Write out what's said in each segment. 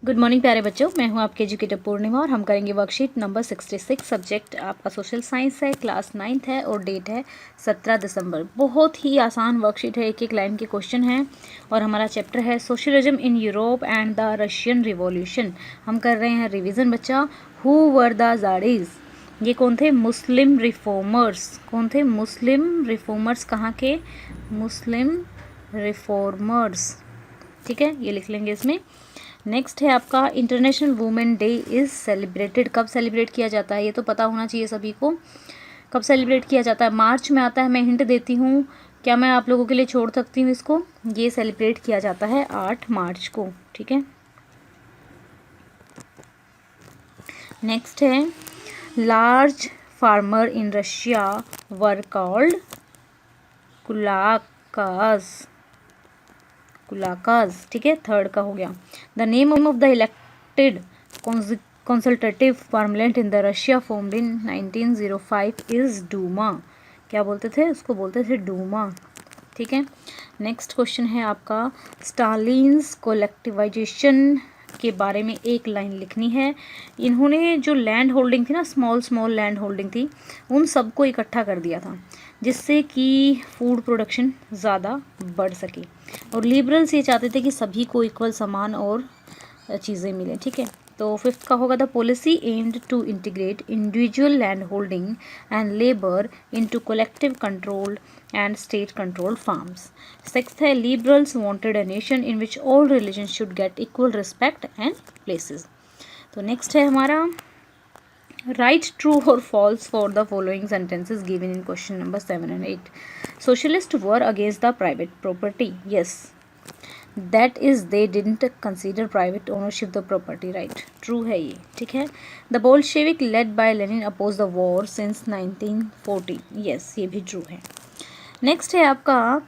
Good morning प्यारे बच्चों, मैं हूं आपके एजुकेटर पूर्णिमा और हम करेंगे वर्कशीट नंबर 66। सब्जेक्ट आपका सोशल साइंस है, क्लास 9th है और डेट है 17 दिसंबर। बहुत ही आसान वर्कशीट है, एक एक लाइन के क्वेश्चन हैं और हमारा चैप्टर है socialism in Europe and the Russian revolution. हम कर रहे हैं रिवीजन बच्चा। Who were the tsars? ये कौन थे? Muslim reformers. कौन थे? Muslim reformers. कहाँ के? Muslim reformers. ठीक है, ये लिख लेंगे इसमें। नेक्स्ट है आपका international women day is celebrated. कब सेलिब्रेट किया जाता है? ये तो पता होना चाहिए सभी को। कब सेलिब्रेट किया जाता है? मार्च में आता है। मैं हिंट देती हूँ, क्या मैं आप लोगों के लिए छोड़ सकती हूँ इसको? ये सेलिब्रेट किया जाता है 8 मार्च को। ठीक है। नेक्स्ट है large farmer in Russia were called kulaks. ठीक है, थर्ड का हो गया। The name of the elected consultative parliament in the Russia formed in 1905 is Duma. क्या बोलते थे उसको? बोलते थे डूमा। ठीक है। नेक्स्ट क्वेश्चन है आपका स्टालिन्स कोलेक्टिवाइजेशन के बारे में एक लाइन लिखनी है। इन्होंने जो लैंड होल्डिंग थी ना, स्मॉल लैंड होल्डिंग थी, उन सबको इकट्ठा कर दिया था जिससे कि फूड प्रोडक्शन ज़्यादा बढ़ सके। और लिबरल्स ये चाहते थे कि सभी को इक्वल समान और चीज़ें मिलें। ठीक है। तो फिफ्थ का होगा the policy aimed to integrate individual land holding and labour into collective controlled and state controlled farms. Sixth है liberals wanted a nation in which all religion should get equal respect and places. तो next है हमारा right true और false for the following sentences given in question number 7 and 8. Socialists were against the private property. Yes, that is they didn't consider private ownership the property right. True है ये। ठीक है। The Bolshevik led by Lenin opposed the war since 1940. Yes, ये भी true है। Next है आपका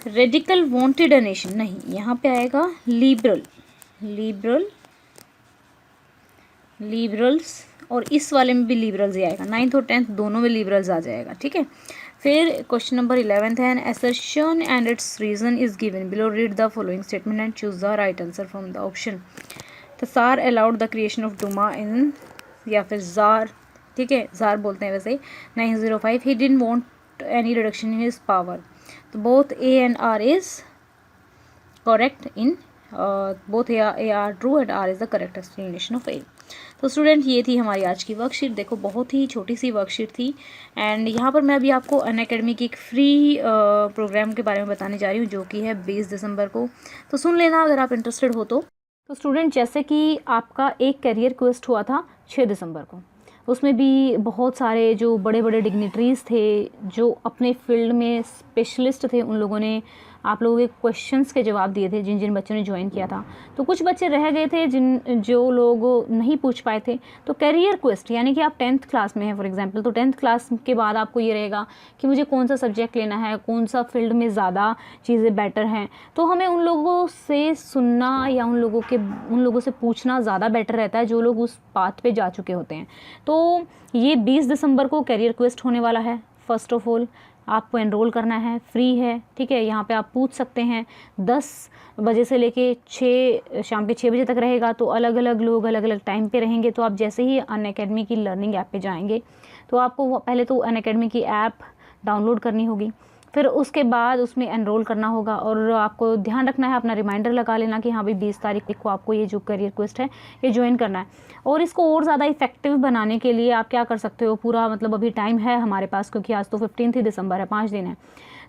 radical wanted a nation. नहीं, यहाँ पे आएगा लिबरल्स और इस वाले में भी लिबरल्स ही आएगा। 9th और 10th दोनों में लिबरल्स आ जाएगा। ठीक है। फिर क्वेश्चन नंबर 11 है an assertion and its reason is given below, read the following statement and choose the right answer from the option. The tsar allowed the creation of Duma in, या फिर jar, ठीक है, jar बोलते हैं वैसे, 1905। He didn't want any reduction in his power. तो both A and R is correct in both A are true and R is the correct explanation of A. तो student ये थी हमारी आज की वर्कशीट। देखो बहुत ही छोटी सी वर्कशीट थी एंड यहाँ पर मैं अभी आपको अनअकैडमी की एक फ्री प्रोग्राम के बारे में बताने जा रही हूँ जो कि है 20 दिसंबर को। तो सुन लेना अगर आप इंटरेस्टेड हो तो स्टूडेंट, जैसे कि आपका एक करियर क्वेस्ट हुआ था 6 दिसंबर को, उसमें भी बहुत सारे जो बड़े बड़े डिग्निटरीज़ थे जो अपने फील्ड में स्पेशलिस्ट थे, उन लोगों ने आप लोगों के क्वेश्चंस के जवाब दिए थे जिन जिन बच्चों ने ज्वाइन किया था। तो कुछ बच्चे रह गए थे जो लोग नहीं पूछ पाए थे। तो करियर क्वेस्ट यानी कि आप 10th क्लास में हैं फॉर एग्जांपल, तो 10th क्लास के बाद आपको ये रहेगा कि मुझे कौन सा सब्जेक्ट लेना है, कौन सा फील्ड में ज़्यादा चीज़ें बेटर हैं। तो हमें उन लोगों से सुनना या उन लोगों से पूछना ज़्यादा बेटर रहता है जो लोग उस पाथ पे जा चुके होते हैं। तो ये 20 दिसंबर को करियर क्वेस्ट होने वाला है। फर्स्ट ऑफ ऑल आपको एनरोल करना है, फ्री है। ठीक है, यहाँ पे आप पूछ सकते हैं। 10 बजे से लेके शाम के 6 बजे तक रहेगा। तो अलग अलग लोग अलग अलग टाइम पे रहेंगे। तो आप जैसे ही अनअकैडमी की लर्निंग ऐप पे जाएंगे तो आपको पहले तो अनअकैडमी की ऐप डाउनलोड करनी होगी, फिर उसके बाद उसमें एनरोल करना होगा और आपको ध्यान रखना है, अपना रिमाइंडर लगा लेना कि हाँ भाई 20 तारीख को आपको ये जो करियर क्वेस्ट है ये ज्वाइन करना है। और इसको और ज़्यादा इफेक्टिव बनाने के लिए आप क्या कर सकते हो, पूरा मतलब अभी टाइम है हमारे पास क्योंकि आज तो 15 ही दिसंबर है, 5 दिन है।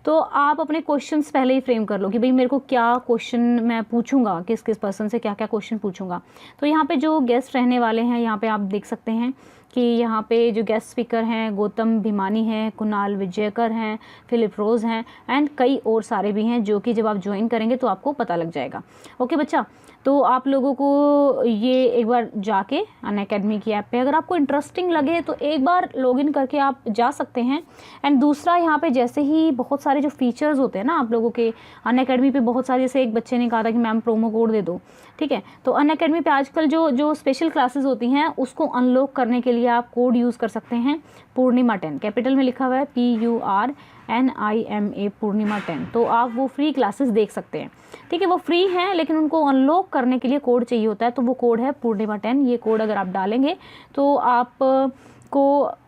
तो आप अपने क्वेश्चंस पहले ही फ्रेम कर लो कि भाई मेरे को क्या क्वेश्चन मैं पूछूंगा, किस किस पर्सन से क्या क्या क्वेश्चन पूछूंगा। तो यहाँ पे जो गेस्ट रहने वाले हैं यहाँ पे आप देख सकते हैं कि यहाँ पे जो गेस्ट स्पीकर हैं गौतम भिमानी हैं, कुणाल विजयकर हैं, फिलिप रोज़ हैं एंड कई और सारे भी हैं जो कि जब आप ज्वाइन करेंगे तो आपको पता लग जाएगा। ओके बच्चा, तो आप लोगों को ये एक बार जाके अनअकैडमी की ऐप पे अगर आपको इंटरेस्टिंग लगे तो एक बार लॉगिन करके आप जा सकते हैं। एंड दूसरा यहाँ पे जैसे ही बहुत सारे जो फीचर्स होते हैं ना आप लोगों के अनअकैडमी पे, बहुत सारे, जैसे एक बच्चे ने कहा था कि मैम प्रोमो कोड दे दो। ठीक है, तो अनअकैडमी पे आजकल जो स्पेशल क्लासेस होती हैं उसको अनलॉक करने के लिए आप कोड यूज़ कर सकते हैं पूर्णिमा 10, कैपिटल में लिखा हुआ है NIMA पूर्णिमा 10। तो आप वो फ्री क्लासेस देख सकते हैं, ठीक है। वो फ्री हैं लेकिन उनको अनलॉक करने के लिए कोड चाहिए होता है, तो वो कोड है पूर्णिमा 10। ये कोड अगर आप डालेंगे तो आप को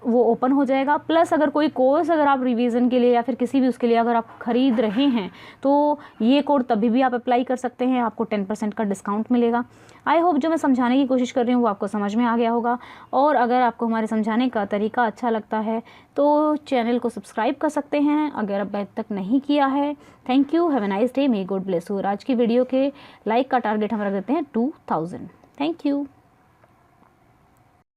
वो ओपन हो जाएगा। प्लस अगर कोई कोर्स अगर आप रिवीजन के लिए या फिर किसी भी उसके लिए अगर आप ख़रीद रहे हैं तो ये कोड तभी भी आप अप्लाई कर सकते हैं, आपको 10% का डिस्काउंट मिलेगा। आई होप जो मैं समझाने की कोशिश कर रही हूँ वो आपको समझ में आ गया होगा। और अगर आपको हमारे समझाने का तरीका अच्छा लगता है तो चैनल को सब्सक्राइब कर सकते हैं अगर अब तक नहीं किया है। Thank you, have a nice day, may God bless you. आज की वीडियो के लाइक का टारगेट हम रख देते हैं 2000। Thank you.